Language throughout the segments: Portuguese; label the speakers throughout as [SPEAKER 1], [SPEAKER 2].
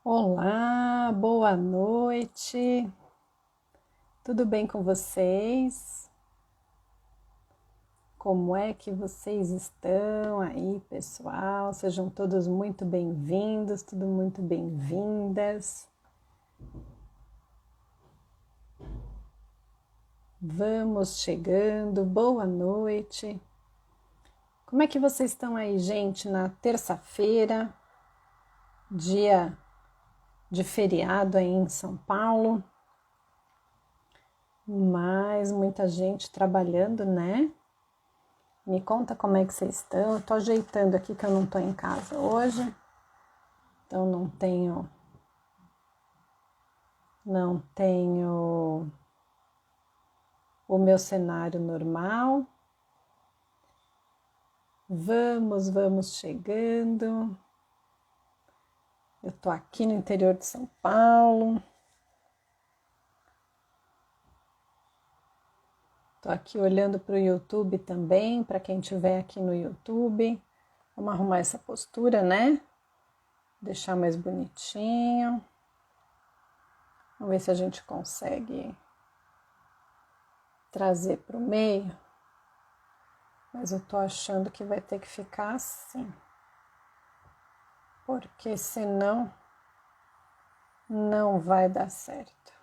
[SPEAKER 1] Olá, boa noite. Tudo bem com vocês? Como é que vocês estão aí, pessoal? Sejam todos muito bem-vindos, tudo muito bem-vindas. Vamos chegando, boa noite. Como é que vocês estão aí, gente, na terça-feira, dia de feriado aí em São Paulo? Mas muita gente trabalhando, né? Me conta como é que vocês estão. Eu tô ajeitando aqui que eu não tô em casa hoje. Então não tenho o meu cenário normal. Vamos chegando. Eu tô aqui no interior de São Paulo. Tô aqui olhando para o YouTube também, para quem estiver aqui no YouTube. Vamos arrumar essa postura, né? Deixar mais bonitinho. Vamos ver se a gente consegue trazer para o meio. Mas eu tô achando que vai ter que ficar assim. Porque senão não vai dar certo.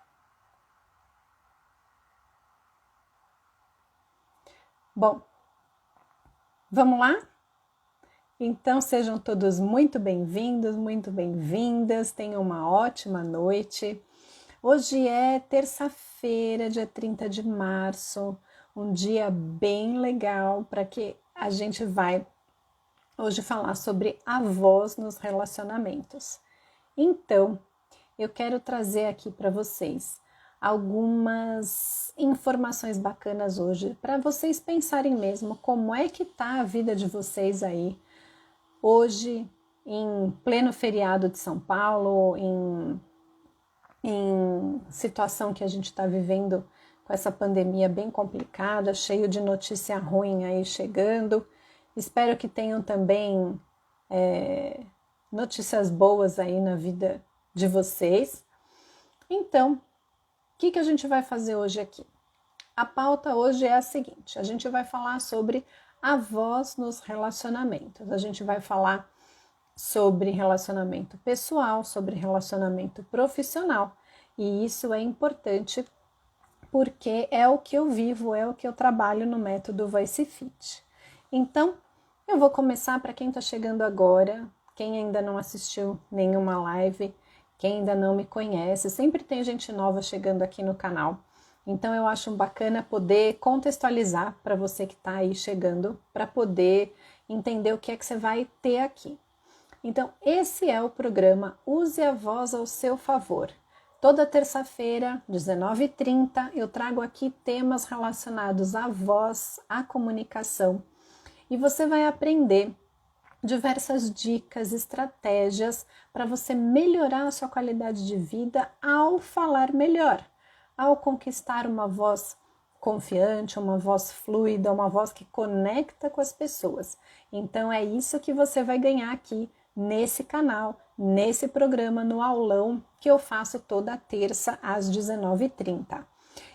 [SPEAKER 1] Bom, vamos lá? Então sejam todos muito bem-vindos, muito bem-vindas, tenham uma ótima noite. Hoje é terça-feira, dia 30 de março, um dia bem legal para que a gente vai hoje falar sobre a voz nos relacionamentos. Então, eu quero trazer aqui para vocês algumas informações bacanas hoje para vocês pensarem mesmo como é que tá a vida de vocês aí hoje em pleno feriado de São Paulo, em situação que a gente está vivendo com essa pandemia bem complicada, cheio de notícia ruim aí chegando. Espero que tenham também notícias boas aí na vida de vocês. Então, o que a gente vai fazer hoje aqui? A pauta hoje é a seguinte: a gente vai falar sobre a voz nos relacionamentos. A gente vai falar sobre relacionamento pessoal, sobre relacionamento profissional. E isso é importante porque é o que eu vivo, é o que eu trabalho no método Voice Fit. Então, eu vou começar para quem está chegando agora, quem ainda não assistiu nenhuma live, quem ainda não me conhece, sempre tem gente nova chegando aqui no canal. Então eu acho bacana poder contextualizar para você que está aí chegando, para poder entender o que é que você vai ter aqui. Então esse é o programa Use a Voz ao Seu Favor. Toda terça-feira, 19h30, eu trago aqui temas relacionados à voz, à comunicação. E você vai aprender diversas dicas, estratégias para você melhorar a sua qualidade de vida ao falar melhor, ao conquistar uma voz confiante, uma voz fluida, uma voz que conecta com as pessoas. Então é isso que você vai ganhar aqui nesse canal, nesse programa, no aulão que eu faço toda terça às 19h30.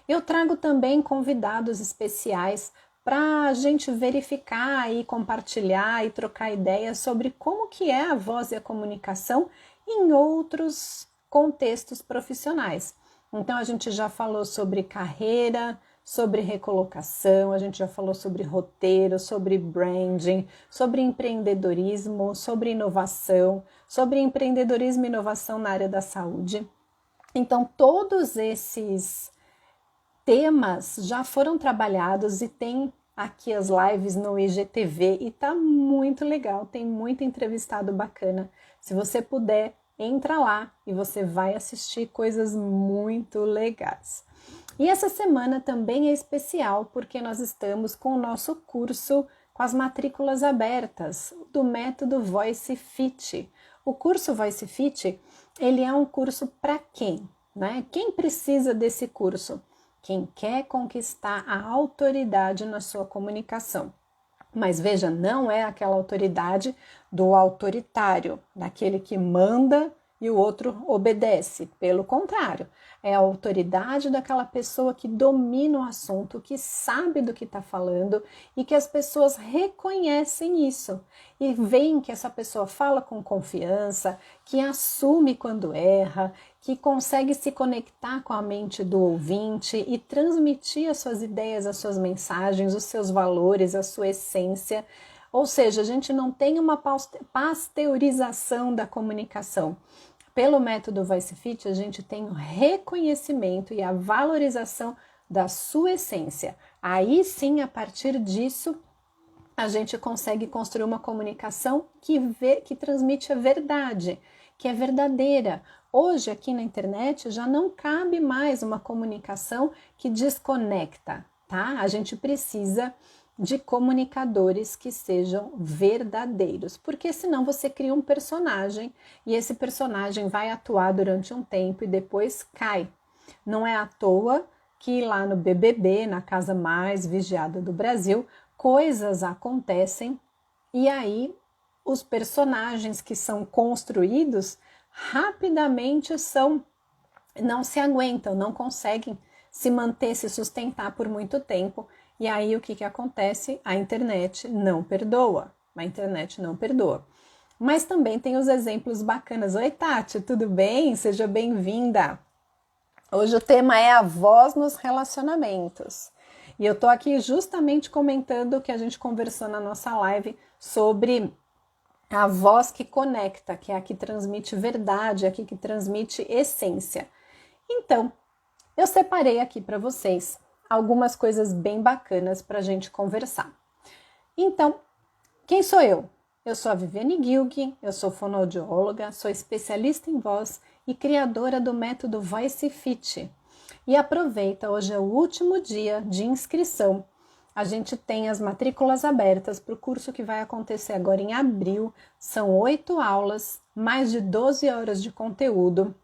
[SPEAKER 1] Eu trago também convidados especiais para a gente verificar e compartilhar e trocar ideias sobre como que é a voz e a comunicação em outros contextos profissionais. Então a gente já falou sobre carreira, sobre recolocação, a gente já falou sobre roteiro, sobre branding, sobre empreendedorismo, sobre inovação, sobre empreendedorismo e inovação na área da saúde. Então todos esses temas já foram trabalhados e tem aqui as lives no IGTV e tá muito legal, tem muito entrevistado bacana. Se você puder, entra lá e você vai assistir coisas muito legais. E essa semana também é especial porque nós estamos com o nosso curso com as matrículas abertas do método Voice Fit. O curso Voice Fit, ele é um curso para quem, né? Quem precisa desse curso? Quem quer conquistar a autoridade na sua comunicação. Mas veja, não é aquela autoridade do autoritário, daquele que manda e o outro obedece. Pelo contrário, é a autoridade daquela pessoa que domina o assunto, que sabe do que está falando e que as pessoas reconhecem isso e veem que essa pessoa fala com confiança, que assume quando erra, que consegue se conectar com a mente do ouvinte e transmitir as suas ideias, as suas mensagens, os seus valores, a sua essência. Ou seja, a gente não tem uma pasteurização da comunicação. Pelo método Voice Fit, a gente tem o reconhecimento e a valorização da sua essência. Aí sim, a partir disso, a gente consegue construir uma comunicação que transmite a verdade, que é verdadeira. Hoje, aqui na internet, já não cabe mais uma comunicação que desconecta, tá? A gente precisa de comunicadores que sejam verdadeiros, porque senão você cria um personagem e esse personagem vai atuar durante um tempo e depois cai. Não é à toa que lá no BBB, na casa mais vigiada do Brasil, coisas acontecem e aí os personagens que são construídos rapidamente não se aguentam, não conseguem se manter, se sustentar por muito tempo. E aí o que acontece? A internet não perdoa. A internet não perdoa. Mas também tem os exemplos bacanas. Oi, Tati, tudo bem? Seja bem-vinda. Hoje o tema é a voz nos relacionamentos. E eu tô aqui justamente comentando o que a gente conversou na nossa live sobre a voz que conecta, que é a que transmite verdade, a que transmite essência. Então, eu separei aqui para vocês algumas coisas bem bacanas para a gente conversar. Então, quem sou eu? Eu sou a Viviane Gilg, eu sou fonoaudióloga, sou especialista em voz e criadora do método Voice Fit. E aproveita, hoje é o último dia de inscrição. A gente tem as matrículas abertas para o curso que vai acontecer agora em abril. São 8 aulas, mais de 12 horas de conteúdo,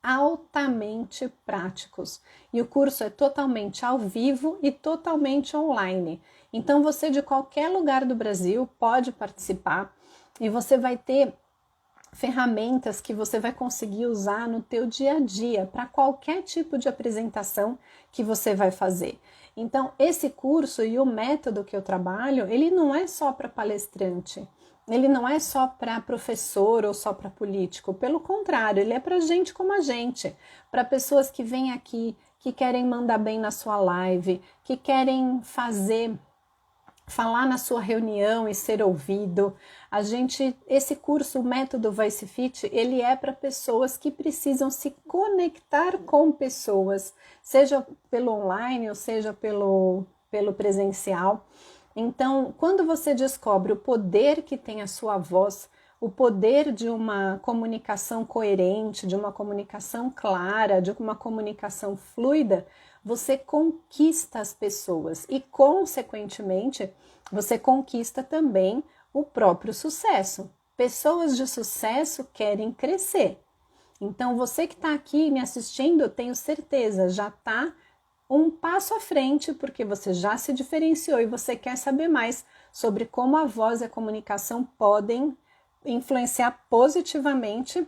[SPEAKER 1] altamente práticos. E o curso é totalmente ao vivo e totalmente online. Então você de qualquer lugar do Brasil pode participar e você vai ter ferramentas que você vai conseguir usar no teu dia a dia para qualquer tipo de apresentação que você vai fazer. Então esse curso e o método que eu trabalho, ele não é só para palestrante. Ele não é só para professor ou só para político, pelo contrário, ele é para gente como a gente, para pessoas que vêm aqui, que querem mandar bem na sua live, que querem falar na sua reunião e ser ouvido. Esse curso, o método Voice Fit, ele é para pessoas que precisam se conectar com pessoas, seja pelo online ou seja pelo presencial. Então, quando você descobre o poder que tem a sua voz, o poder de uma comunicação coerente, de uma comunicação clara, de uma comunicação fluida, você conquista as pessoas e, consequentemente, você conquista também o próprio sucesso. Pessoas de sucesso querem crescer. Então, você que está aqui me assistindo, eu tenho certeza, já está um passo à frente, porque você já se diferenciou e você quer saber mais sobre como a voz e a comunicação podem influenciar positivamente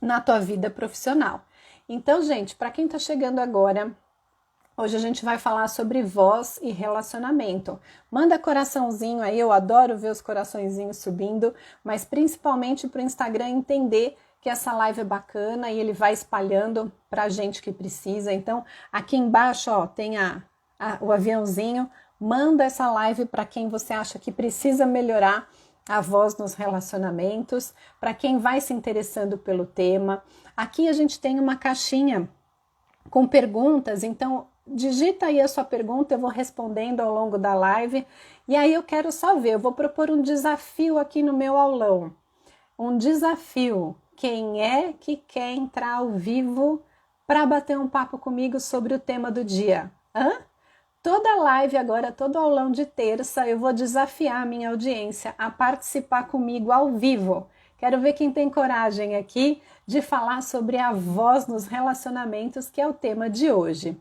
[SPEAKER 1] na tua vida profissional. Então, gente, para quem está chegando agora, hoje a gente vai falar sobre voz e relacionamento. Manda coraçãozinho aí, eu adoro ver os coraçõezinhos subindo, mas principalmente para o Instagram entender que essa live é bacana e ele vai espalhando para a gente que precisa. Então, aqui embaixo ó, tem o aviãozinho, manda essa live para quem você acha que precisa melhorar a voz nos relacionamentos, para quem vai se interessando pelo tema. Aqui a gente tem uma caixinha com perguntas, então digita aí a sua pergunta, eu vou respondendo ao longo da live. E aí eu quero só ver, eu vou propor um desafio aqui no meu aulão. Um desafio. Quem é que quer entrar ao vivo para bater um papo comigo sobre o tema do dia? Toda live agora, todo aulão de terça, eu vou desafiar a minha audiência a participar comigo ao vivo. Quero ver quem tem coragem aqui de falar sobre a voz nos relacionamentos, que é o tema de hoje.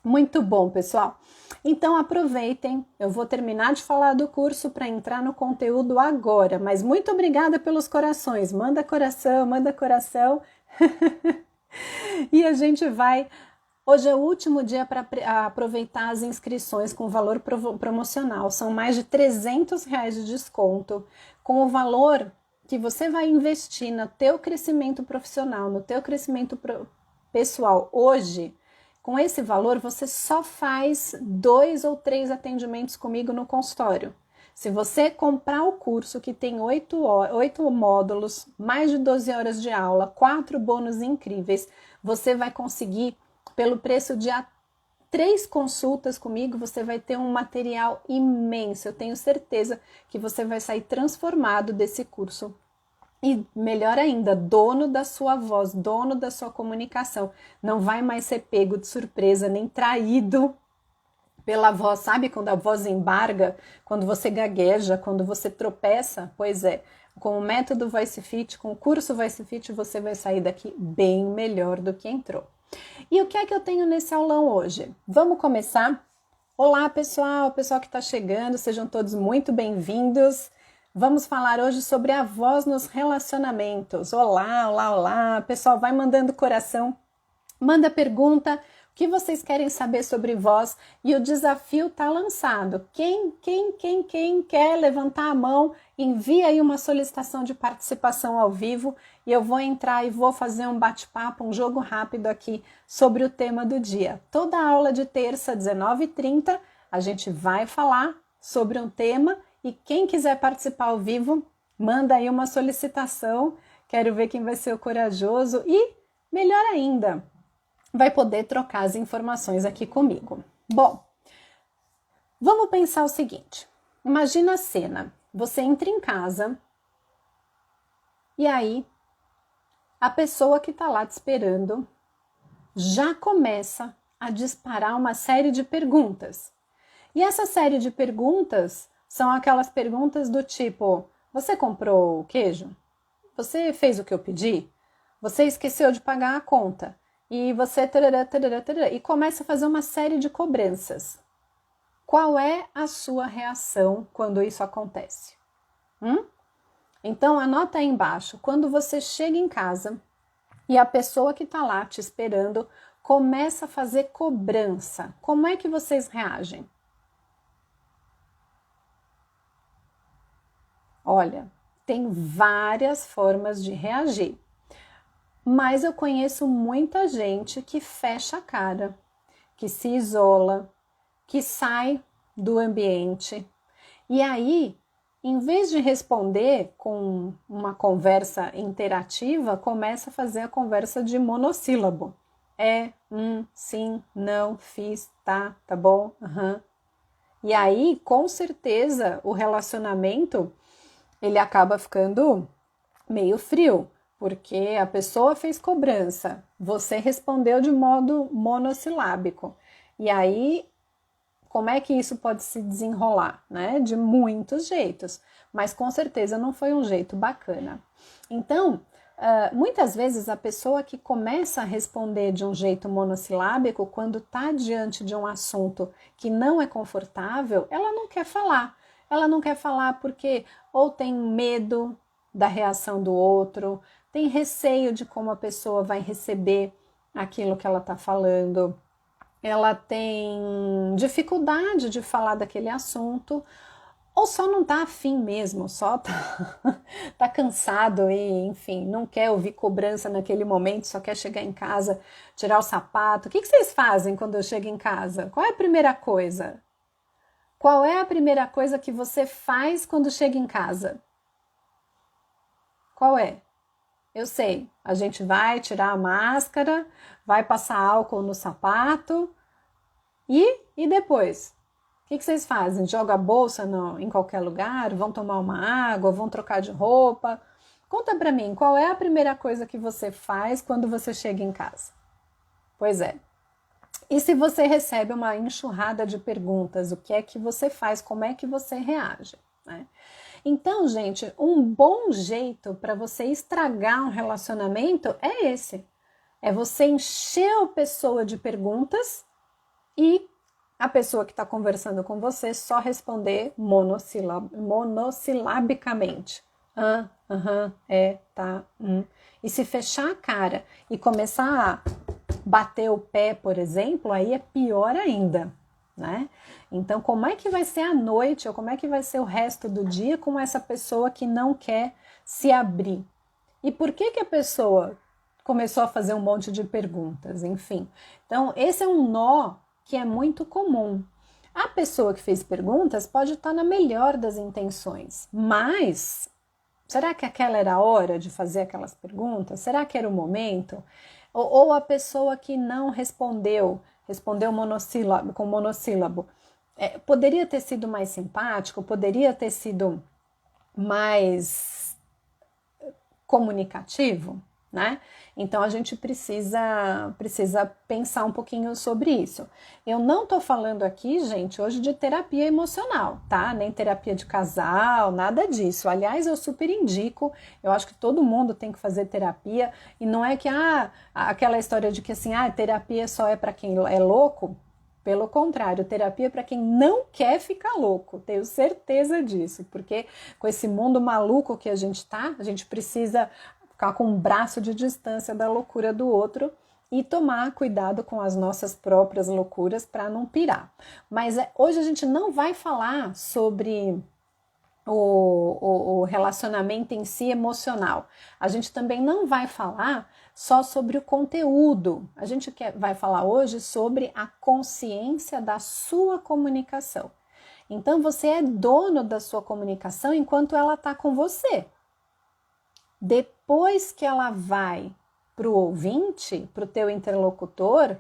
[SPEAKER 1] Muito bom, pessoal. Então aproveitem, eu vou terminar de falar do curso para entrar no conteúdo agora, mas muito obrigada pelos corações. Manda coração, manda coração. E a gente vai. Hoje é o último dia para aproveitar as inscrições com valor promocional. São mais de R$ 300 de desconto, com o valor que você vai investir no teu crescimento profissional, no teu crescimento pessoal hoje. Com esse valor, você só faz 2 ou 3 atendimentos comigo no consultório. Se você comprar o curso que tem 8 módulos, mais de 12 horas de aula, 4 bônus incríveis, você vai conseguir, pelo preço de 3 consultas comigo, você vai ter um material imenso. Eu tenho certeza que você vai sair transformado desse curso. E melhor ainda, dono da sua voz, dono da sua comunicação. Não vai mais ser pego de surpresa, nem traído pela voz. Sabe quando a voz embarga, quando você gagueja, quando você tropeça? Pois é, com o método Voice Fit, com o curso Voice Fit, você vai sair daqui bem melhor do que entrou. E o que é que eu tenho nesse aulão hoje? Vamos começar? Olá, pessoal que está chegando, sejam todos muito bem-vindos. Vamos falar hoje sobre a voz nos relacionamentos. Olá, olá, olá. Pessoal, vai mandando coração, manda pergunta, o que vocês querem saber sobre voz, e o desafio está lançado. Quem quer levantar a mão, envia aí uma solicitação de participação ao vivo e eu vou entrar e vou fazer um bate-papo, um jogo rápido aqui sobre o tema do dia. Toda aula de terça, 19h30, a gente vai falar sobre um tema. E quem quiser participar ao vivo, manda aí uma solicitação. Quero ver quem vai ser o corajoso e, melhor ainda, vai poder trocar as informações aqui comigo. Bom, vamos pensar o seguinte. Imagina a cena. Você entra em casa e aí a pessoa que está lá te esperando já começa a disparar uma série de perguntas. E essa série de perguntas são aquelas perguntas do tipo: você comprou o queijo? Você fez o que eu pedi? Você esqueceu de pagar a conta? E você... e começa a fazer uma série de cobranças. Qual é a sua reação quando isso acontece? Então anota aí embaixo, quando você chega em casa e a pessoa que está lá te esperando começa a fazer cobrança, como é que vocês reagem? Olha, tem várias formas de reagir, mas eu conheço muita gente que fecha a cara, que se isola, que sai do ambiente. E aí, em vez de responder com uma conversa interativa, começa a fazer a conversa de monossílabo. Sim, não, fiz, tá bom, E aí, com certeza, o relacionamento ele acaba ficando meio frio, porque a pessoa fez cobrança, você respondeu de modo monossilábico. E aí, como é que isso pode se desenrolar, né? De muitos jeitos, mas com certeza não foi um jeito bacana. Então, muitas vezes a pessoa que começa a responder de um jeito monossilábico, quando está diante de um assunto que não é confortável, ela não quer falar. Ela não quer falar porque ou tem medo da reação do outro, tem receio de como a pessoa vai receber aquilo que ela está falando, ela tem dificuldade de falar daquele assunto, ou só não está afim mesmo, só tá cansado e, enfim, não quer ouvir cobrança naquele momento, só quer chegar em casa, tirar o sapato. O que vocês fazem quando eu chego em casa? Qual é a primeira coisa? Qual é a primeira coisa que você faz quando chega em casa? Qual é? Eu sei, a gente vai tirar a máscara, vai passar álcool no sapato e depois? O que vocês fazem? Jogam a bolsa em qualquer lugar? Vão tomar uma água? Vão trocar de roupa? Conta pra mim, qual é a primeira coisa que você faz quando você chega em casa? Pois é. E se você recebe uma enxurrada de perguntas, o que é que você faz? Como é que você reage? Né? Então, gente, um bom jeito para você estragar um relacionamento é esse. É você encher a pessoa de perguntas e a pessoa que está conversando com você só responder monossilabicamente. Tá. E se fechar a cara e começar a bater o pé, por exemplo, aí é pior ainda, né? Então, como é que vai ser a noite ou como é que vai ser o resto do dia com essa pessoa que não quer se abrir? E por que a pessoa começou a fazer um monte de perguntas? Enfim, então esse é um nó que é muito comum. A pessoa que fez perguntas pode estar na melhor das intenções, mas será que aquela era a hora de fazer aquelas perguntas? Será que era o momento? Ou a pessoa que não respondeu com monossílabo, poderia ter sido mais simpático, poderia ter sido mais comunicativo, né? Então a gente precisa pensar um pouquinho sobre isso. Eu não tô falando aqui, gente, hoje de terapia emocional, tá? Nem terapia de casal, nada disso. Aliás, eu super indico, eu acho que todo mundo tem que fazer terapia, e não é que aquela história de que assim, terapia só é para quem é louco. Pelo contrário, terapia é para quem não quer ficar louco, tenho certeza disso, porque com esse mundo maluco que a gente tá, a gente precisa ficar com um braço de distância da loucura do outro e tomar cuidado com as nossas próprias loucuras para não pirar. Mas hoje a gente não vai falar sobre o relacionamento em si emocional. A gente também não vai falar só sobre o conteúdo. A gente vai falar hoje sobre a consciência da sua comunicação. Então você é dono da sua comunicação enquanto ela está com você. Depois que ela vai para o ouvinte, para o teu interlocutor,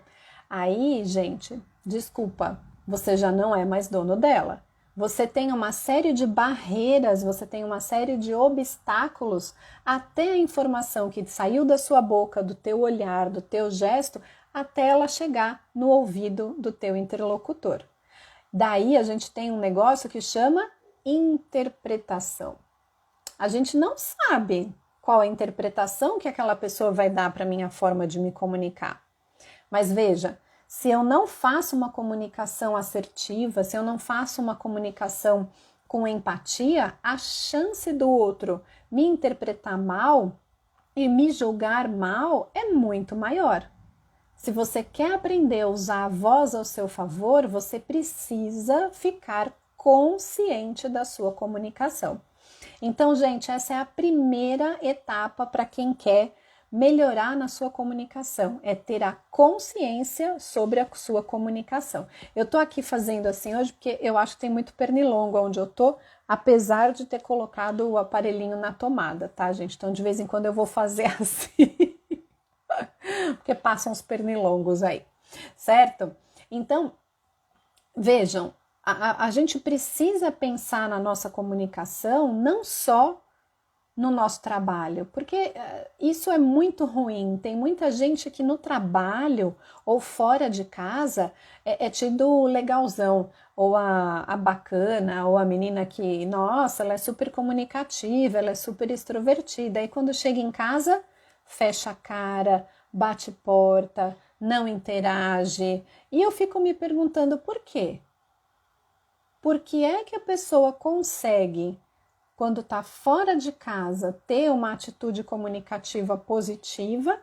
[SPEAKER 1] aí, gente, desculpa, você já não é mais dono dela. Você tem uma série de barreiras, você tem uma série de obstáculos até a informação que saiu da sua boca, do teu olhar, do teu gesto, até ela chegar no ouvido do teu interlocutor. Daí a gente tem um negócio que chama interpretação. A gente não sabe qual a interpretação que aquela pessoa vai dar para a minha forma de me comunicar. Mas veja, se eu não faço uma comunicação assertiva, se eu não faço uma comunicação com empatia, a chance do outro me interpretar mal e me julgar mal é muito maior. Se você quer aprender a usar a voz ao seu favor, você precisa ficar consciente da sua comunicação. Então, gente, essa é a primeira etapa para quem quer melhorar na sua comunicação, é ter a consciência sobre a sua comunicação. Eu tô aqui fazendo assim hoje porque eu acho que tem muito pernilongo onde eu tô, apesar de ter colocado o aparelhinho na tomada, tá, gente? Então, de vez em quando eu vou fazer assim, porque passam os pernilongos aí, certo? Então, vejam, a gente precisa pensar na nossa comunicação não só no nosso trabalho, porque isso é muito ruim. Tem muita gente que no trabalho ou fora de casa é tido legalzão, ou a bacana, ou a menina que, nossa, ela é super comunicativa, ela é super extrovertida. E quando chega em casa, fecha a cara, bate porta, não interage. E eu fico me perguntando por quê? Por que é que a pessoa consegue, quando está fora de casa, ter uma atitude comunicativa positiva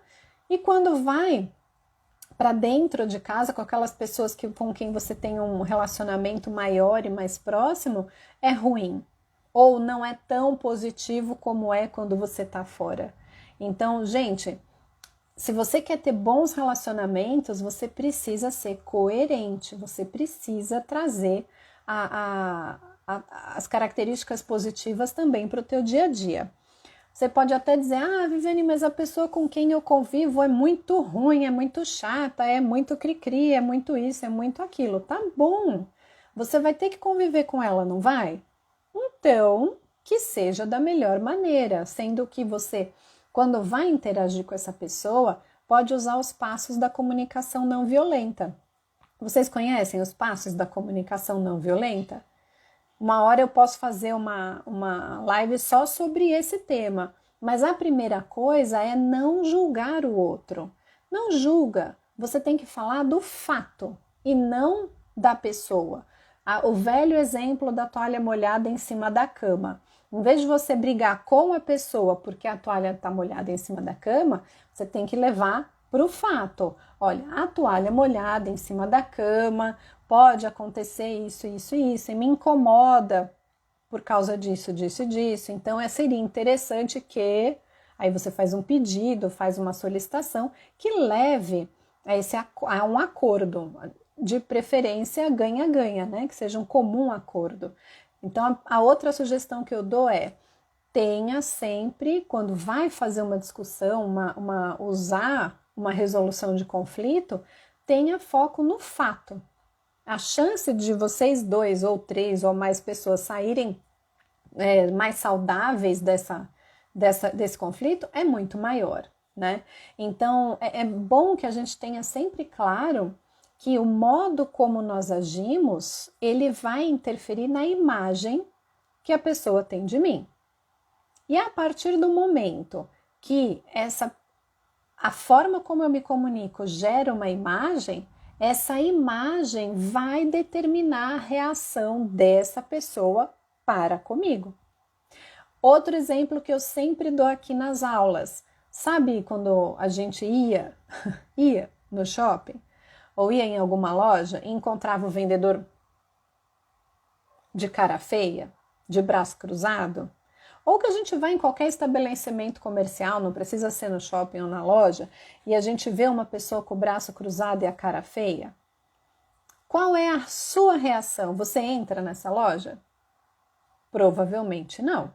[SPEAKER 1] e quando vai para dentro de casa com aquelas pessoas com quem você tem um relacionamento maior e mais próximo, é ruim? Ou não é tão positivo como é quando você está fora? Então, gente, se você quer ter bons relacionamentos, você precisa ser coerente, você precisa trazer as características positivas também para o teu dia a dia. Você pode até dizer, Viviane, mas a pessoa com quem eu convivo é muito ruim, é muito chata, é muito cri-cri, é muito isso, é muito aquilo. Tá bom, você vai ter que conviver com ela, não vai? Então, que seja da melhor maneira, sendo que você, quando vai interagir com essa pessoa, pode usar os passos da comunicação não violenta. Vocês conhecem os passos da comunicação não violenta? Uma hora eu posso fazer uma live só sobre esse tema, mas a primeira coisa é não julgar o outro. Não julga, você tem que falar do fato. e não da pessoa. O velho exemplo da toalha molhada em cima da cama. Em vez de você brigar com a pessoa porque a toalha está molhada em cima da cama, você tem que levar para o fato. Olha, a toalha molhada em cima da cama, pode acontecer isso, isso e isso, e me incomoda por causa disso, disso e disso. Então, seria interessante que aí você faz um pedido, faz uma solicitação que leve a um acordo, de preferência ganha-ganha, né? Que seja um comum acordo. Então, a outra sugestão que eu dou é: tenha sempre, quando vai fazer uma discussão, usar uma resolução de conflito, tenha foco no fato. A chance de vocês dois ou três ou mais pessoas saírem mais saudáveis desse conflito é muito maior, né? Então, é bom que a gente tenha sempre claro que o modo como nós agimos, ele vai interferir na imagem que a pessoa tem de mim. E a partir do momento que a forma como eu me comunico gera uma imagem, essa imagem vai determinar a reação dessa pessoa para comigo. Outro exemplo que eu sempre dou aqui nas aulas, sabe quando a gente ia no shopping ou ia em alguma loja e encontrava o vendedor de cara feia, de braço cruzado? Ou que a gente vai em qualquer estabelecimento comercial, não precisa ser no shopping ou na loja, e a gente vê uma pessoa com o braço cruzado e a cara feia? Qual é a sua reação? Você entra nessa loja? Provavelmente não.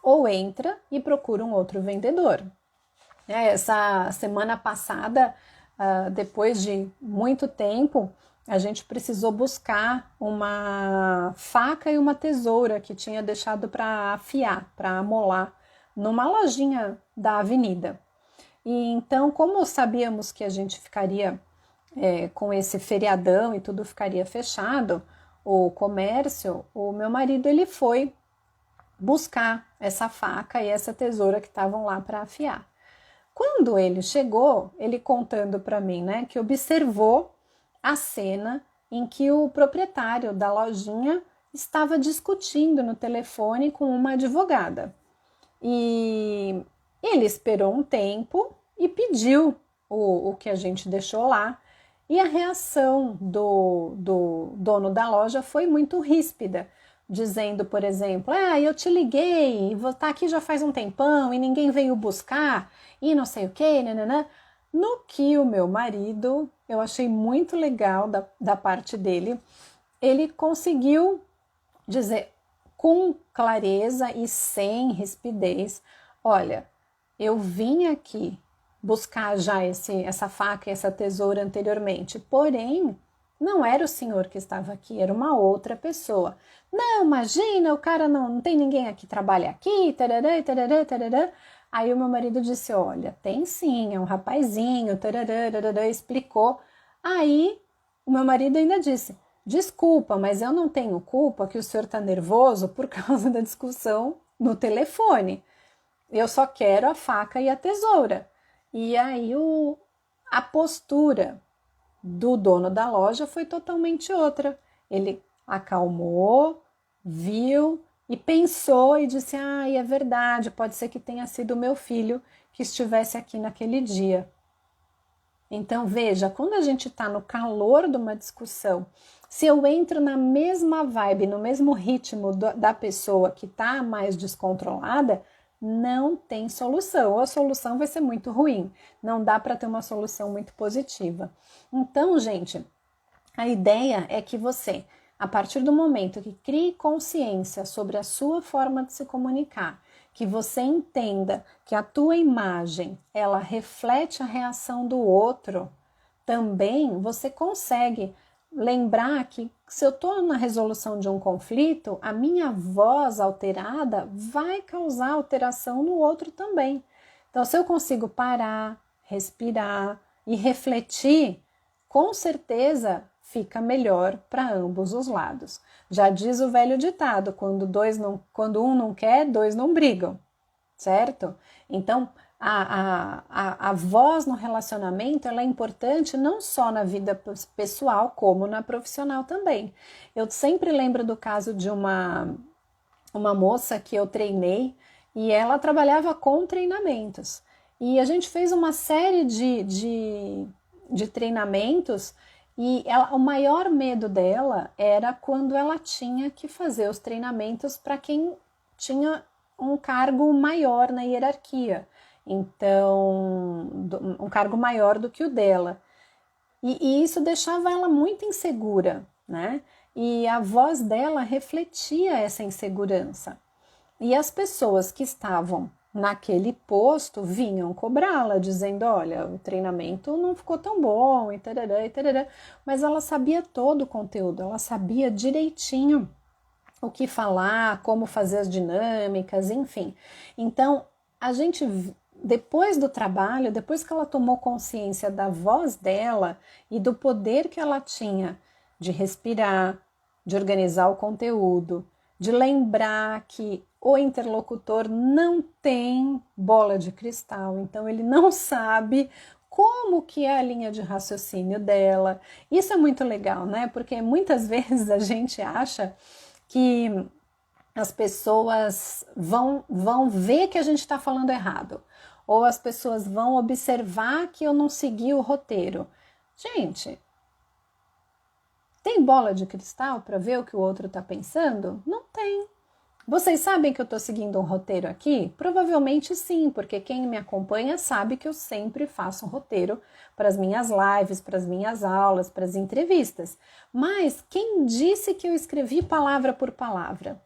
[SPEAKER 1] Ou entra e procura um outro vendedor. Essa semana passada, depois de muito tempo, a gente precisou buscar uma faca e uma tesoura que tinha deixado para afiar, para amolar, numa lojinha da avenida. E então, como sabíamos que a gente ficaria com esse feriadão e tudo ficaria fechado, o comércio, o meu marido ele foi buscar essa faca e essa tesoura que estavam lá para afiar. Quando ele chegou, ele contando para mim, né, que observou a cena em que o proprietário da lojinha estava discutindo no telefone com uma advogada. E ele esperou um tempo e pediu o que a gente deixou lá. E a reação do dono da loja foi muito ríspida, dizendo, por exemplo, eu te liguei, vou estar aqui já faz um tempão e ninguém veio buscar e não sei o que, nananã. No que o meu marido, eu achei muito legal da parte dele, ele conseguiu dizer com clareza e sem rispidez: olha, eu vim aqui buscar já essa faca e essa tesoura anteriormente, porém, não era o senhor que estava aqui, era uma outra pessoa. Não, imagina, o cara não tem ninguém aqui que trabalha aqui, tarará, tarará, tarará. Aí o meu marido disse: olha, tem sim, é um rapazinho, tarará, tarará, explicou. Aí o meu marido ainda disse: desculpa, mas eu não tenho culpa que o senhor está nervoso por causa da discussão no telefone. Eu só quero a faca e a tesoura. E aí a postura do dono da loja foi totalmente outra. Ele acalmou, viu e pensou e disse: é verdade, pode ser que tenha sido meu filho que estivesse aqui naquele dia. Então veja, quando a gente está no calor de uma discussão, se eu entro na mesma vibe, no mesmo ritmo da pessoa que está mais descontrolada, não tem solução, ou a solução vai ser muito ruim, não dá para ter uma solução muito positiva. Então, gente, a ideia é que você, a partir do momento que crie consciência sobre a sua forma de se comunicar, que você entenda que a tua imagem, ela reflete a reação do outro, também você consegue lembrar que se eu estou na resolução de um conflito, a minha voz alterada vai causar alteração no outro também. Então, se eu consigo parar, respirar e refletir, com certeza fica melhor para ambos os lados. Já diz o velho ditado: quando um não quer, dois não brigam, certo? Então, A voz no relacionamento, ela é importante não só na vida pessoal, como na profissional também. Eu sempre lembro do caso de uma moça que eu treinei e ela trabalhava com treinamentos. E a gente fez uma série de treinamentos e o maior medo dela era quando ela tinha que fazer os treinamentos para quem tinha um cargo maior na hierarquia. Então, um cargo maior do que o dela. E isso deixava ela muito insegura, né? E a voz dela refletia essa insegurança. E as pessoas que estavam naquele posto vinham cobrá-la, dizendo, olha, o treinamento não ficou tão bom, e tarará, e tarará. Mas ela sabia todo o conteúdo, ela sabia direitinho o que falar, como fazer as dinâmicas, enfim. Então, a gente, depois do trabalho, depois que ela tomou consciência da voz dela e do poder que ela tinha de respirar, de organizar o conteúdo, de lembrar que o interlocutor não tem bola de cristal, então ele não sabe como que é a linha de raciocínio dela. Isso é muito legal, né? Porque muitas vezes a gente acha que as pessoas vão ver que a gente está falando errado, ou as pessoas vão observar que eu não segui o roteiro. Gente, tem bola de cristal para ver o que o outro está pensando? Não tem. Vocês sabem que eu estou seguindo um roteiro aqui? Provavelmente sim, porque quem me acompanha sabe que eu sempre faço um roteiro para as minhas lives, para as minhas aulas, para as entrevistas. Mas quem disse que eu escrevi palavra por palavra?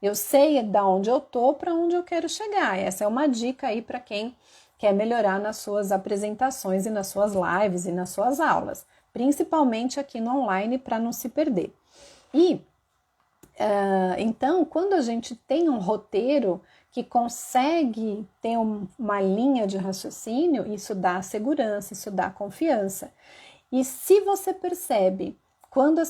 [SPEAKER 1] Eu sei de onde eu estou para onde eu quero chegar. Essa é uma dica aí para quem quer melhorar nas suas apresentações e nas suas lives e nas suas aulas, principalmente aqui no online para não se perder. Então, quando a gente tem um roteiro que consegue ter uma linha de raciocínio, isso dá segurança, isso dá confiança. E se você percebe, quando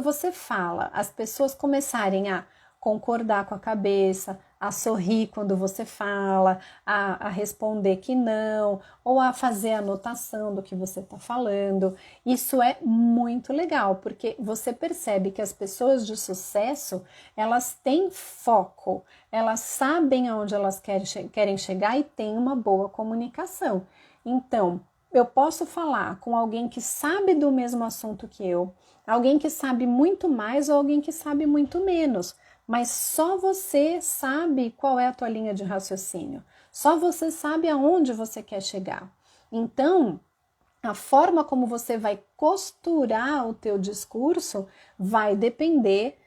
[SPEAKER 1] você fala, as pessoas começarem a concordar com a cabeça, a sorrir quando você fala, a responder que não, ou a fazer a anotação do que você está falando. Isso é muito legal, porque você percebe que as pessoas de sucesso, elas têm foco, elas sabem aonde elas querem chegar e têm uma boa comunicação. Então, eu posso falar com alguém que sabe do mesmo assunto que eu, alguém que sabe muito mais ou alguém que sabe muito menos, mas só você sabe qual é a tua linha de raciocínio, só você sabe aonde você quer chegar. Então, a forma como você vai costurar o teu discurso vai depender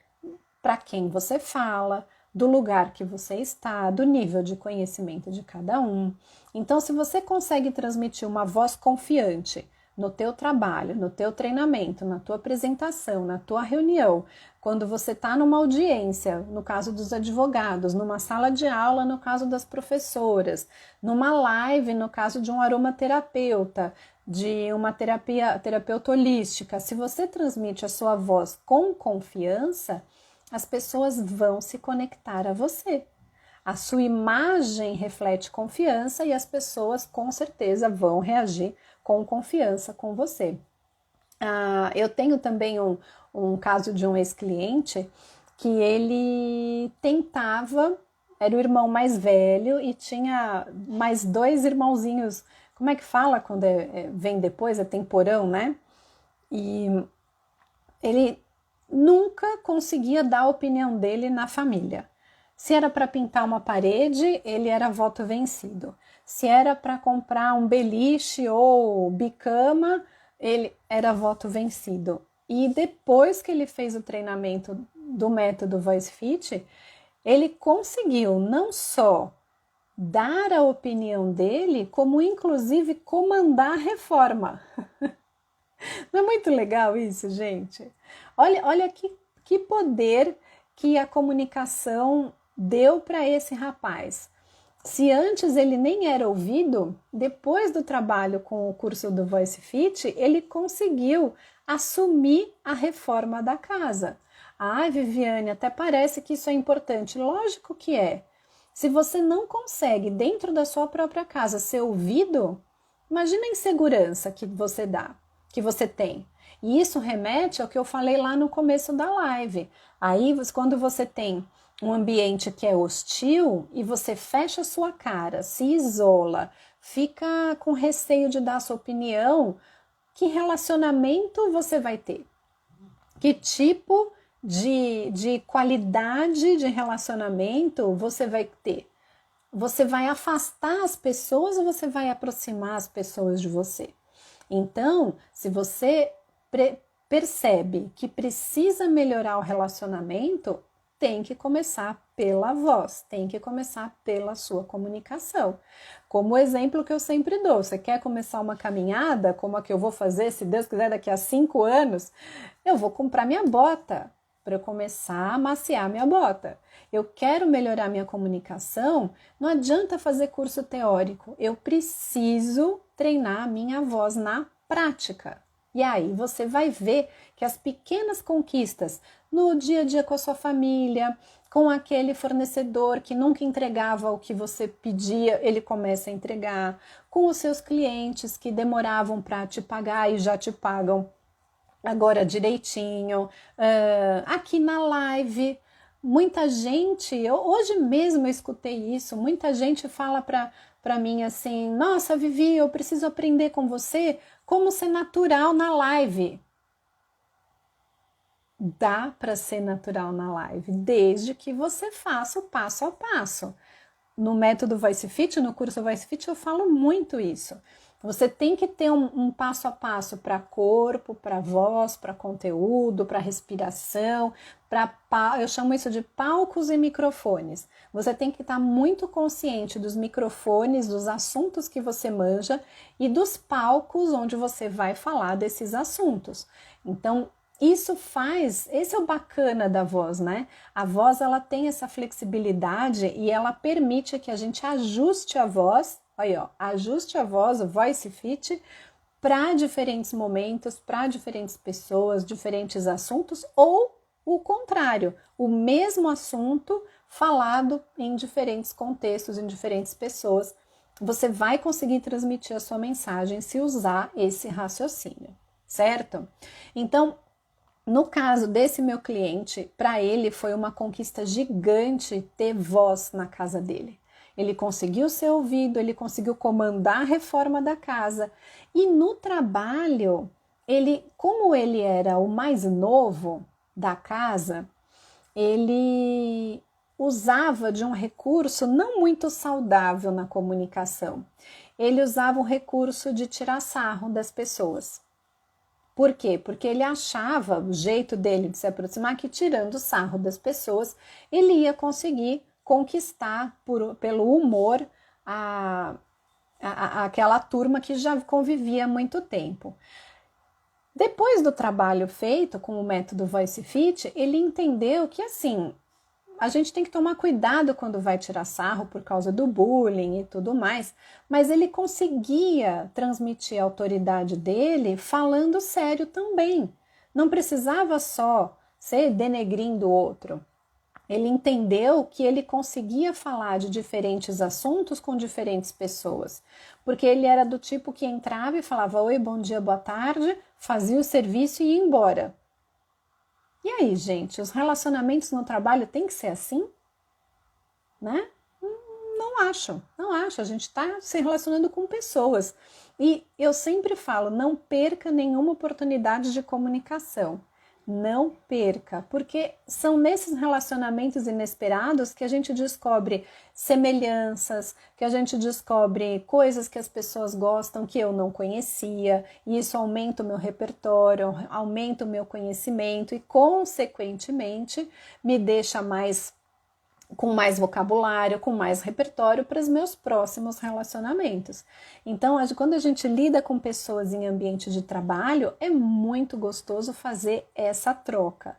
[SPEAKER 1] para quem você fala, do lugar que você está, do nível de conhecimento de cada um. Então, se você consegue transmitir uma voz confiante no teu trabalho, no teu treinamento, na tua apresentação, na tua reunião, quando você está numa audiência, no caso dos advogados, numa sala de aula, no caso das professoras, numa live, no caso de um aromaterapeuta, de uma terapeuta holística, se você transmite a sua voz com confiança, as pessoas vão se conectar a você. A sua imagem reflete confiança e as pessoas com certeza vão reagir com confiança com você. Eu tenho também um caso de um ex-cliente que ele tentava, era o irmão mais velho e tinha mais 2 irmãozinhos, como é que fala quando vem depois, é temporão, né? E ele nunca conseguia dar a opinião dele na família. Se era para pintar uma parede, ele era voto vencido. Se era para comprar um beliche ou bicama, ele era voto vencido. E depois que ele fez o treinamento do método Voice Fit, ele conseguiu não só dar a opinião dele, como inclusive comandar a reforma. Não é muito legal isso, gente? Olha que poder que a comunicação deu para esse rapaz. Se antes ele nem era ouvido, depois do trabalho com o curso do Voice Fit, ele conseguiu assumir a reforma da casa. Ai, Viviane, até parece que isso é importante. Lógico que é. Se você não consegue, dentro da sua própria casa, ser ouvido, imagina a insegurança que você dá, que você tem. E isso remete ao que eu falei lá no começo da live. Aí, quando você tem um ambiente que é hostil e você fecha a sua cara, se isola, fica com receio de dar sua opinião, que relacionamento você vai ter? Que tipo de qualidade de relacionamento você vai ter? Você vai afastar as pessoas ou você vai aproximar as pessoas de você? Então, se você percebe que precisa melhorar o relacionamento, tem que começar pela voz, tem que começar pela sua comunicação. Como o exemplo que eu sempre dou, você quer começar uma caminhada, como a que eu vou fazer, se Deus quiser, daqui a 5 anos, eu vou comprar minha bota para eu começar a maciar minha bota. Eu quero melhorar minha comunicação, não adianta fazer curso teórico, eu preciso treinar a minha voz na prática. E aí você vai ver que as pequenas conquistas no dia a dia com a sua família, com aquele fornecedor que nunca entregava o que você pedia, ele começa a entregar, com os seus clientes que demoravam para te pagar e já te pagam agora direitinho, aqui na live, muita gente, hoje mesmo eu escutei isso, muita gente fala para mim assim, nossa Vivi, eu preciso aprender com você como ser natural na live. Dá para ser natural na live, desde que você faça o passo a passo. No método Voice Fit, no curso Voice Fit, eu falo muito isso. Você tem que ter um passo a passo para corpo, para voz, para conteúdo, para respiração, eu chamo isso de palcos e microfones. Você tem que estar muito consciente dos microfones, dos assuntos que você manja e dos palcos onde você vai falar desses assuntos. Então, esse é o bacana da voz, né? A voz, ela tem essa flexibilidade e ela permite que a gente ajuste a voz, aí ó, ajuste a voz, o Voice Fit, para diferentes momentos, para diferentes pessoas, diferentes assuntos, ou o contrário, o mesmo assunto falado em diferentes contextos, em diferentes pessoas. Você vai conseguir transmitir a sua mensagem se usar esse raciocínio, certo? Então, no caso desse meu cliente, para ele foi uma conquista gigante ter voz na casa dele. Ele conseguiu ser ouvido, ele conseguiu comandar a reforma da casa. E no trabalho, como ele era o mais novo da casa, ele usava de um recurso não muito saudável na comunicação. Ele usava o recurso de tirar sarro das pessoas. Por quê? Porque ele achava, o jeito dele de se aproximar, que tirando sarro das pessoas, ele ia conseguir conquistar pelo humor aquela turma que já convivia há muito tempo. Depois do trabalho feito com o método Voice Fit, ele entendeu que assim, a gente tem que tomar cuidado quando vai tirar sarro por causa do bullying e tudo mais, mas ele conseguia transmitir a autoridade dele falando sério também. Não precisava só ser denegrindo o outro. Ele entendeu que ele conseguia falar de diferentes assuntos com diferentes pessoas, porque ele era do tipo que entrava e falava oi, bom dia, boa tarde, fazia o serviço e ia embora. E aí, gente, os relacionamentos no trabalho tem que ser assim? Né? Não acho. A gente está se relacionando com pessoas. E eu sempre falo, não perca nenhuma oportunidade de comunicação. Não perca, porque são nesses relacionamentos inesperados que a gente descobre semelhanças, que a gente descobre coisas que as pessoas gostam que eu não conhecia, e isso aumenta o meu repertório, aumenta o meu conhecimento e, consequentemente, me deixa com mais vocabulário, com mais repertório para os meus próximos relacionamentos. Então, quando a gente lida com pessoas em ambiente de trabalho, é muito gostoso fazer essa troca,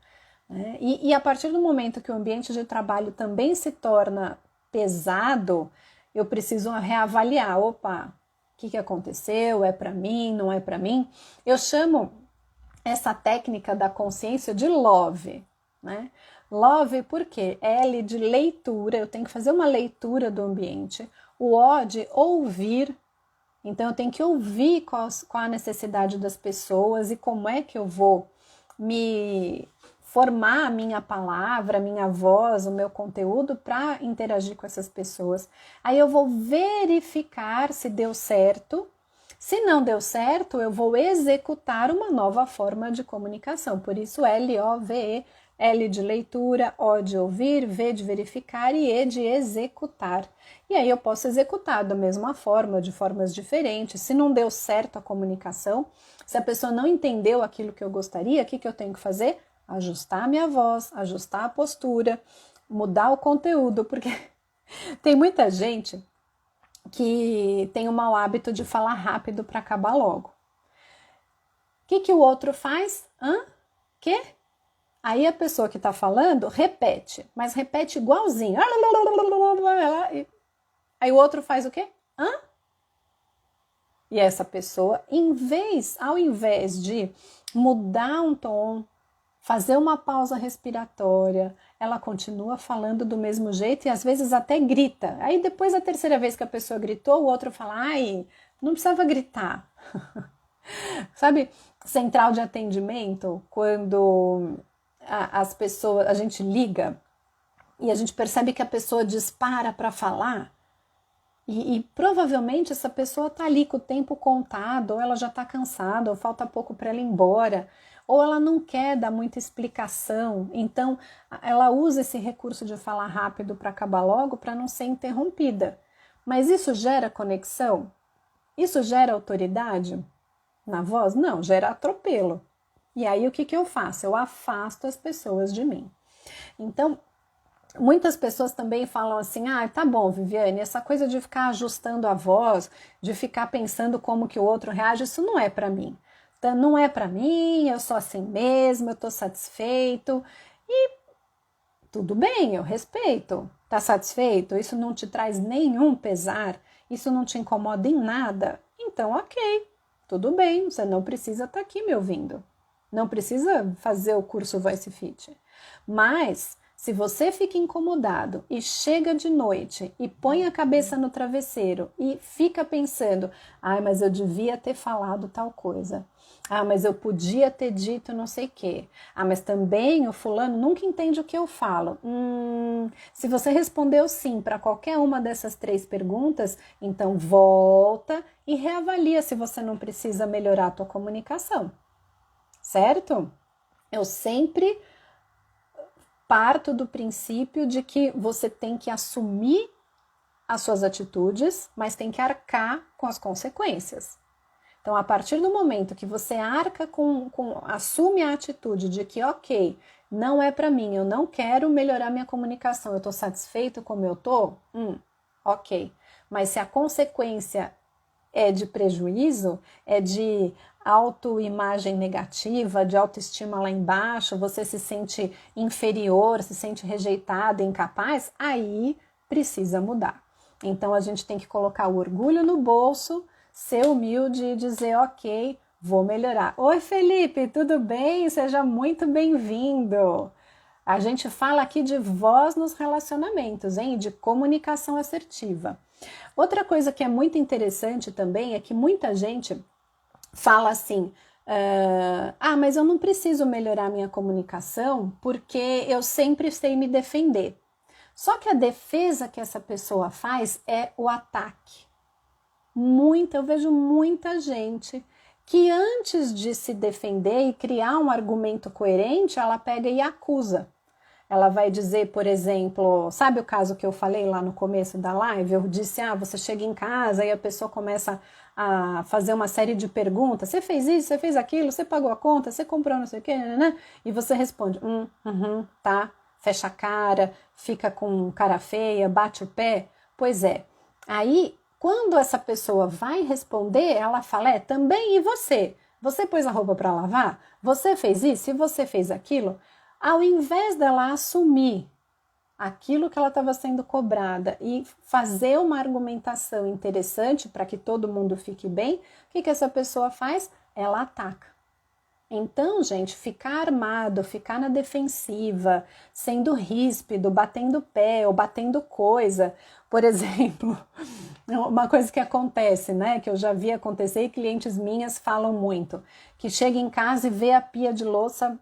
[SPEAKER 1] né? E a partir do momento que o ambiente de trabalho também se torna pesado, eu preciso reavaliar, opa, o que aconteceu? É para mim? Não é para mim? Eu chamo essa técnica da consciência de love, né? Love, por quê? L de leitura, eu tenho que fazer uma leitura do ambiente. O O de ouvir, então eu tenho que ouvir qual a necessidade das pessoas e como é que eu vou me formar a minha palavra, a minha voz, o meu conteúdo para interagir com essas pessoas. Aí eu vou verificar se deu certo. Se não deu certo, eu vou executar uma nova forma de comunicação. Por isso, L-O-V-E, L de leitura, O de ouvir, V de verificar e E de executar. E aí eu posso executar da mesma forma, de formas diferentes. Se não deu certo a comunicação, se a pessoa não entendeu aquilo que eu gostaria, o que eu tenho que fazer? Ajustar a minha voz, ajustar a postura, mudar o conteúdo, porque tem muita gente que tem o mau hábito de falar rápido para acabar logo. O que o outro faz? Quê? Aí a pessoa que está falando repete, mas repete igualzinho. Aí o outro faz o quê? E essa pessoa, ao invés de mudar um tom, fazer uma pausa respiratória, ela continua falando do mesmo jeito e às vezes até grita. Aí depois, a terceira vez que a pessoa gritou, o outro fala, ai, não precisava gritar. Sabe, central de atendimento, quando as pessoas, a gente liga e a gente percebe que a pessoa dispara para falar e provavelmente essa pessoa tá ali com o tempo contado, ou ela já tá cansada, ou falta pouco para ela ir embora, ou ela não quer dar muita explicação, então ela usa esse recurso de falar rápido para acabar logo para não ser interrompida. Mas isso gera conexão? Isso gera autoridade na voz? Não, gera atropelo. E aí o que eu faço? Eu afasto as pessoas de mim. Então, muitas pessoas também falam assim, tá bom, Viviane, essa coisa de ficar ajustando a voz, de ficar pensando como que o outro reage, isso não é para mim. Então, não é para mim, eu sou assim mesmo, eu tô satisfeito e tudo bem, eu respeito. Tá satisfeito? Isso não te traz nenhum pesar? Isso não te incomoda em nada? Então, ok, tudo bem, você não precisa estar aqui me ouvindo. Não precisa fazer o curso Voice Fit. Mas, se você fica incomodado e chega de noite e põe a cabeça no travesseiro e fica pensando, mas eu devia ter falado tal coisa. Mas eu podia ter dito não sei o quê. Mas também o fulano nunca entende o que eu falo. Se você respondeu sim para qualquer uma dessas 3 perguntas, então volta e reavalia se você não precisa melhorar a tua comunicação. Certo? Eu sempre parto do princípio de que você tem que assumir as suas atitudes, mas tem que arcar com as consequências. Então, a partir do momento que você arca assume a atitude de que, ok, não é para mim, eu não quero melhorar minha comunicação, eu estou satisfeito como eu estou, ok. Mas se a consequência é de prejuízo, é de autoimagem negativa, de autoestima lá embaixo, você se sente inferior, se sente rejeitado, incapaz, aí precisa mudar. Então a gente tem que colocar o orgulho no bolso, ser humilde e dizer, ok, vou melhorar. Oi Felipe, tudo bem? Seja muito bem-vindo. A gente fala aqui de voz nos relacionamentos, hein? De comunicação assertiva. Outra coisa que é muito interessante também é que muita gente fala assim, mas eu não preciso melhorar minha comunicação porque eu sempre sei me defender. Só que a defesa que essa pessoa faz é o ataque. Eu vejo muita gente que antes de se defender e criar um argumento coerente, ela pega e acusa. Ela vai dizer, por exemplo, sabe o caso que eu falei lá no começo da live? Eu disse, você chega em casa e a pessoa começa a fazer uma série de perguntas. Você fez isso, você fez aquilo, você pagou a conta, você comprou não sei o quê, né? E você responde, tá, fecha a cara, fica com cara feia, bate o pé. Pois é, aí quando essa pessoa vai responder, ela fala, também e você? Você pôs a roupa para lavar? Você fez isso? E você fez aquilo? Ao invés dela assumir aquilo que ela estava sendo cobrada e fazer uma argumentação interessante para que todo mundo fique bem, o que essa pessoa faz? Ela ataca. Então, gente, ficar armado, ficar na defensiva, sendo ríspido, batendo pé ou batendo coisa, por exemplo, uma coisa que acontece, né, que eu já vi acontecer e clientes minhas falam muito, que chega em casa e vê a pia de louça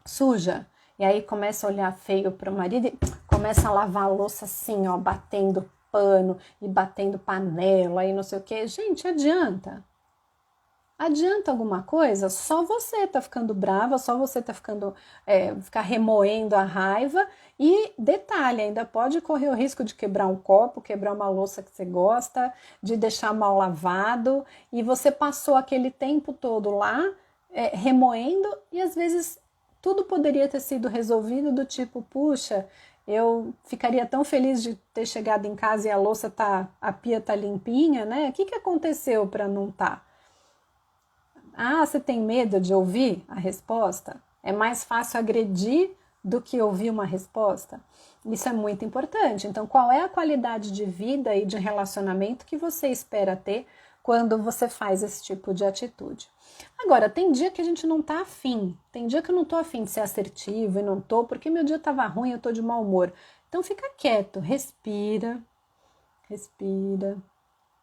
[SPEAKER 1] suja, e aí começa a olhar feio para o marido e começa a lavar a louça assim, ó, batendo pano e batendo panela e não sei o que. Gente, adianta? Adianta alguma coisa? Só você tá ficando brava, só você tá ficar remoendo a raiva e detalhe, ainda pode correr o risco de quebrar um copo, quebrar uma louça que você gosta, de deixar mal lavado e você passou aquele tempo todo lá remoendo e às vezes tudo poderia ter sido resolvido do tipo, puxa, eu ficaria tão feliz de ter chegado em casa e a pia tá limpinha, né? O que aconteceu para não tá? Ah, você tem medo de ouvir a resposta? É mais fácil agredir do que ouvir uma resposta? Isso é muito importante. Então, qual é a qualidade de vida e de relacionamento que você espera ter quando você faz esse tipo de atitude? Agora, tem dia que a gente não tá afim. Tem dia que eu não tô afim de ser assertivo e não tô, porque meu dia tava ruim, eu tô de mau humor. Então, fica quieto, respira,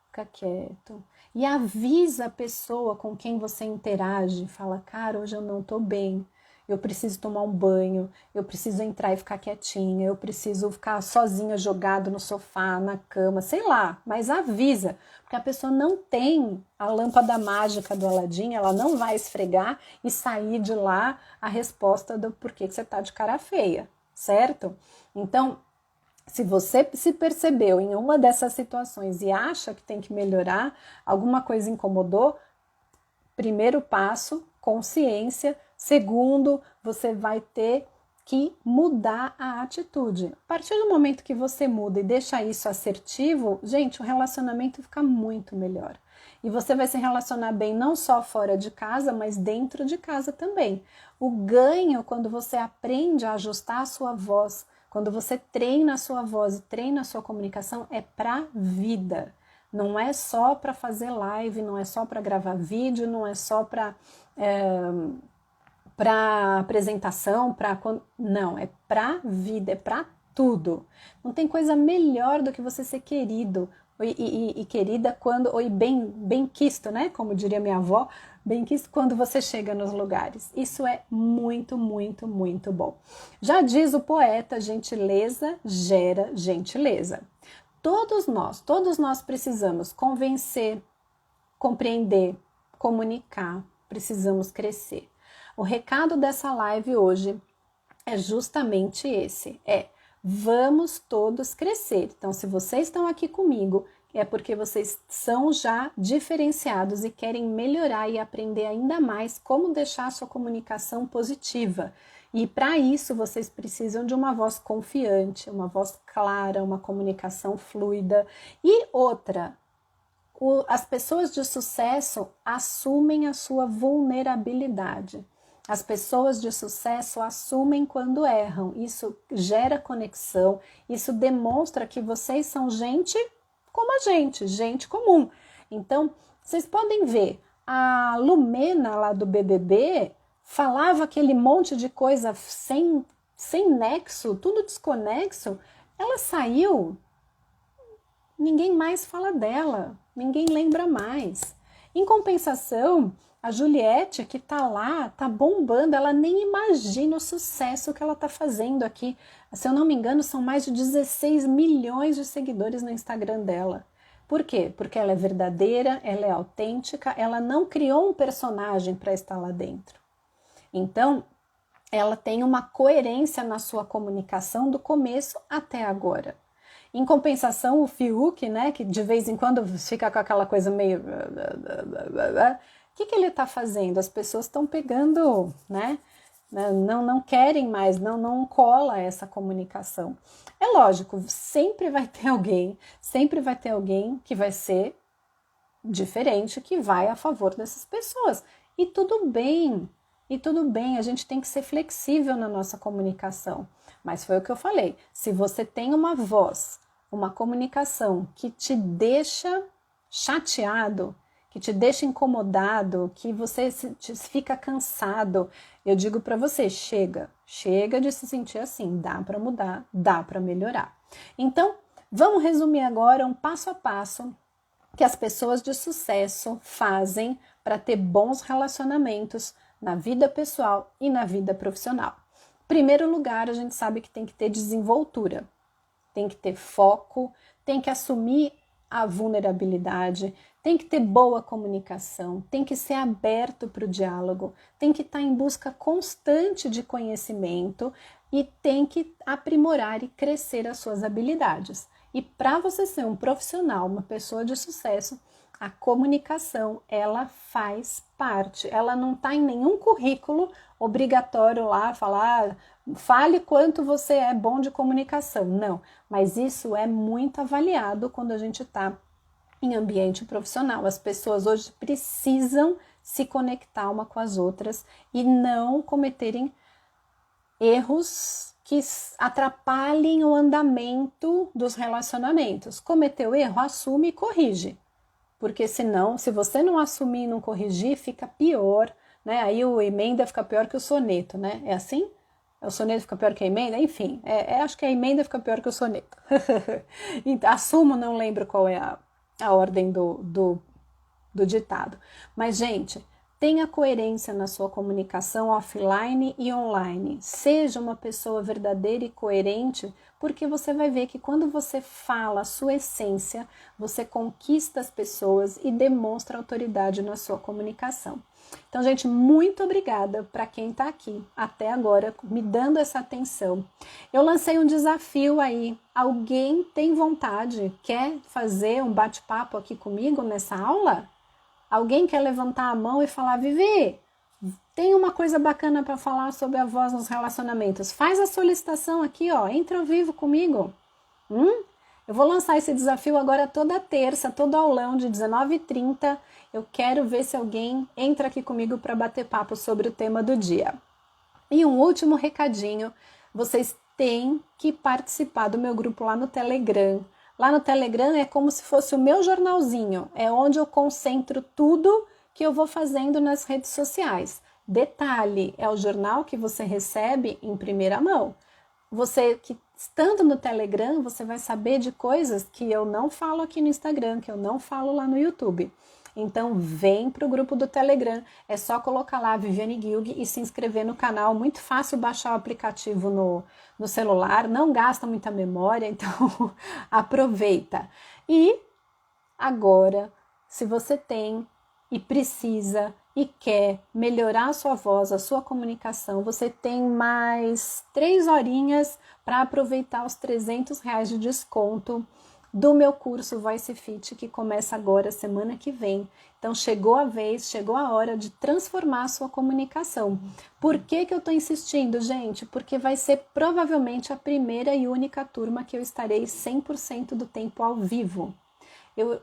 [SPEAKER 1] fica quieto. E avisa a pessoa com quem você interage. Fala, cara, hoje eu não tô bem. Eu preciso tomar um banho. Eu preciso entrar e ficar quietinha. Eu preciso ficar sozinha, jogado no sofá, na cama, sei lá. Mas avisa, porque a pessoa não tem a lâmpada mágica do Aladim. Ela não vai esfregar e sair de lá a resposta do porquê que você tá de cara feia, certo? Então, se você se percebeu em uma dessas situações e acha que tem que melhorar, alguma coisa incomodou, primeiro passo, consciência. Segundo, você vai ter que mudar a atitude. A partir do momento que você muda e deixa isso assertivo, gente, o relacionamento fica muito melhor. E você vai se relacionar bem não só fora de casa, mas dentro de casa também. O ganho quando você aprende a ajustar a sua voz, quando você treina a sua voz e treina a sua comunicação, é pra vida. Não é só para fazer live, não é só para gravar vídeo, não é só para apresentação, não, é pra vida, é pra tudo. Não tem coisa melhor do que você ser querido e querida quando, ou bem quisto, né? Como diria minha avó, bem quisto quando você chega nos lugares. Isso é muito, muito, muito bom. Já diz o poeta, gentileza gera gentileza. Todos nós precisamos convencer, compreender, comunicar, precisamos crescer. O recado dessa live hoje é justamente esse, vamos todos crescer. Então, se vocês estão aqui comigo, é porque vocês são já diferenciados e querem melhorar e aprender ainda mais como deixar a sua comunicação positiva. E para isso vocês precisam de uma voz confiante, uma voz clara, uma comunicação fluida. E outra, as pessoas de sucesso assumem a sua vulnerabilidade. As pessoas de sucesso assumem quando erram. Isso gera conexão, isso demonstra que vocês são gente como a gente comum. Então, vocês podem ver, a Lumena lá do BBB falava aquele monte de coisa sem nexo, tudo desconexo. Ela saiu, ninguém mais fala dela, ninguém lembra mais. Em compensação, a Juliette, que tá lá, tá bombando, ela nem imagina o sucesso que ela tá fazendo aqui. Se eu não me engano, são mais de 16 milhões de seguidores no Instagram dela. Por quê? Porque ela é verdadeira, ela é autêntica, ela não criou um personagem para estar lá dentro. Então, ela tem uma coerência na sua comunicação do começo até agora. Em compensação, o Fiuk, né, que de vez em quando fica com aquela coisa meio... O que ele está fazendo? As pessoas estão pegando, né? Não querem mais, não cola essa comunicação. É lógico, sempre vai ter alguém que vai ser diferente, que vai a favor dessas pessoas. E tudo bem, a gente tem que ser flexível na nossa comunicação. Mas foi o que eu falei, se você tem uma voz, uma comunicação que te deixa chateado, que te deixa incomodado, que você fica cansado, eu digo para você, chega de se sentir assim, dá para mudar, dá para melhorar. Então, vamos resumir agora um passo a passo que as pessoas de sucesso fazem para ter bons relacionamentos na vida pessoal e na vida profissional. Em primeiro lugar, a gente sabe que tem que ter desenvoltura, tem que ter foco, tem que assumir a vulnerabilidade, tem que ter boa comunicação, tem que ser aberto para o diálogo, tem que estar em busca constante de conhecimento e tem que aprimorar e crescer as suas habilidades. E para você ser um profissional, uma pessoa de sucesso, a comunicação, ela faz parte, ela não está em nenhum currículo obrigatório lá, falar, fale quanto você é bom de comunicação, não, mas isso é muito avaliado quando a gente está em ambiente profissional. As pessoas hoje precisam se conectar uma com as outras e não cometerem erros que atrapalhem o andamento dos relacionamentos. Cometeu erro, assume e corrige. Porque senão, se você não assumir e não corrigir, fica pior, né? Aí o emenda fica pior que o soneto, né? É assim? O soneto fica pior que a emenda? Enfim, acho que a emenda fica pior que o soneto. Então, assumo, não lembro qual é a ordem do ditado. Mas, gente, tenha coerência na sua comunicação offline e online. Seja uma pessoa verdadeira e coerente, porque você vai ver que quando você fala a sua essência, você conquista as pessoas e demonstra autoridade na sua comunicação. Então, gente, muito obrigada para quem está aqui até agora, me dando essa atenção. Eu lancei um desafio aí. Alguém tem vontade, quer fazer um bate-papo aqui comigo nessa aula? Alguém quer levantar a mão e falar, Vivi, tem uma coisa bacana para falar sobre a voz nos relacionamentos. Faz a solicitação aqui, ó, entra ao vivo comigo. Eu vou lançar esse desafio agora toda terça, todo aulão de 19h30. Eu quero ver se alguém entra aqui comigo para bater papo sobre o tema do dia. E um último recadinho, vocês têm que participar do meu grupo lá no Telegram. Lá no Telegram é como se fosse o meu jornalzinho, é onde eu concentro tudo que eu vou fazendo nas redes sociais. Detalhe, é o jornal que você recebe em primeira mão. Você que estando no Telegram, você vai saber de coisas que eu não falo aqui no Instagram, que eu não falo lá no YouTube. Então vem para o grupo do Telegram, é só colocar lá Viviane Gilg e se inscrever no canal, muito fácil baixar o aplicativo no celular, não gasta muita memória, então aproveita. E agora, se você tem e precisa e quer melhorar a sua voz, a sua comunicação, você tem mais 3 horinhas para aproveitar os R$300 de desconto do meu curso Voice Fit, que começa agora, semana que vem. Então, chegou a vez, chegou a hora de transformar a sua comunicação. Por que eu estou insistindo, gente? Porque vai ser provavelmente a primeira e única turma que eu estarei 100% do tempo ao vivo.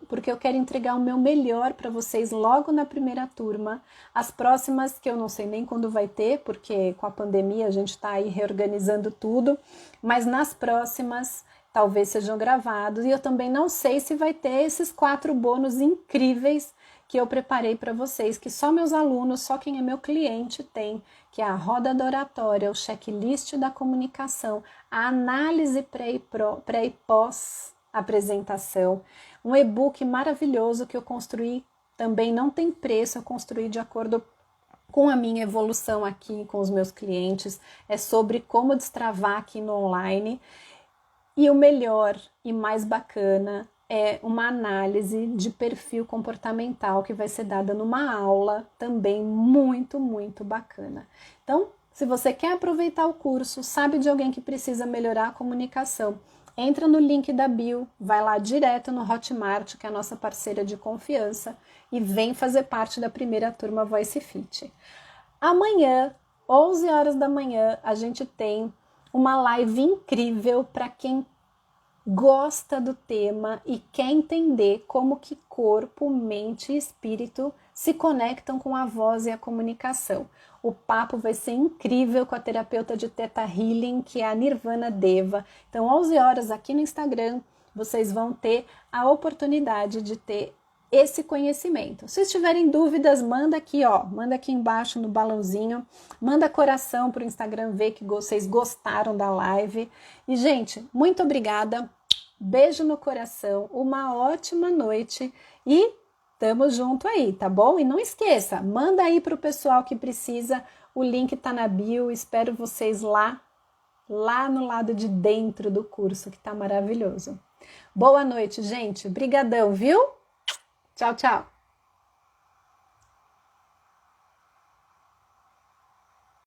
[SPEAKER 1] Porque eu quero entregar o meu melhor para vocês logo na primeira turma. As próximas, que eu não sei nem quando vai ter, porque com a pandemia a gente está aí reorganizando tudo, mas nas próximas talvez sejam gravados, e eu também não sei se vai ter esses 4 bônus incríveis que eu preparei para vocês, que só meus alunos, só quem é meu cliente tem, que é a roda da oratória, o checklist da comunicação, a análise pré e pós apresentação, um e-book maravilhoso que eu construí, também não tem preço, eu construí de acordo com a minha evolução aqui com os meus clientes, é sobre como destravar aqui no online. E o melhor e mais bacana é uma análise de perfil comportamental que vai ser dada numa aula também muito, muito bacana. Então, se você quer aproveitar o curso, sabe de alguém que precisa melhorar a comunicação, entra no link da bio, vai lá direto no Hotmart, que é a nossa parceira de confiança, e vem fazer parte da primeira turma Voice Fit. Amanhã, 11 horas da manhã, a gente tem uma live incrível para quem gosta do tema e quer entender como que corpo, mente e espírito se conectam com a voz e a comunicação. O papo vai ser incrível com a terapeuta de Theta Healing, que é a Nirvana Deva. Então, 11 horas aqui no Instagram, vocês vão ter a oportunidade de ter esse conhecimento. Se tiverem dúvidas, manda aqui, ó, manda aqui embaixo no balãozinho, manda coração pro Instagram ver que vocês gostaram da live. E, gente, muito obrigada, beijo no coração, uma ótima noite e tamo junto aí, tá bom? E não esqueça, manda aí pro pessoal que precisa, o link tá na bio, espero vocês lá no lado de dentro do curso, que tá maravilhoso. Boa noite, gente, brigadão, viu? Tchau, tchau.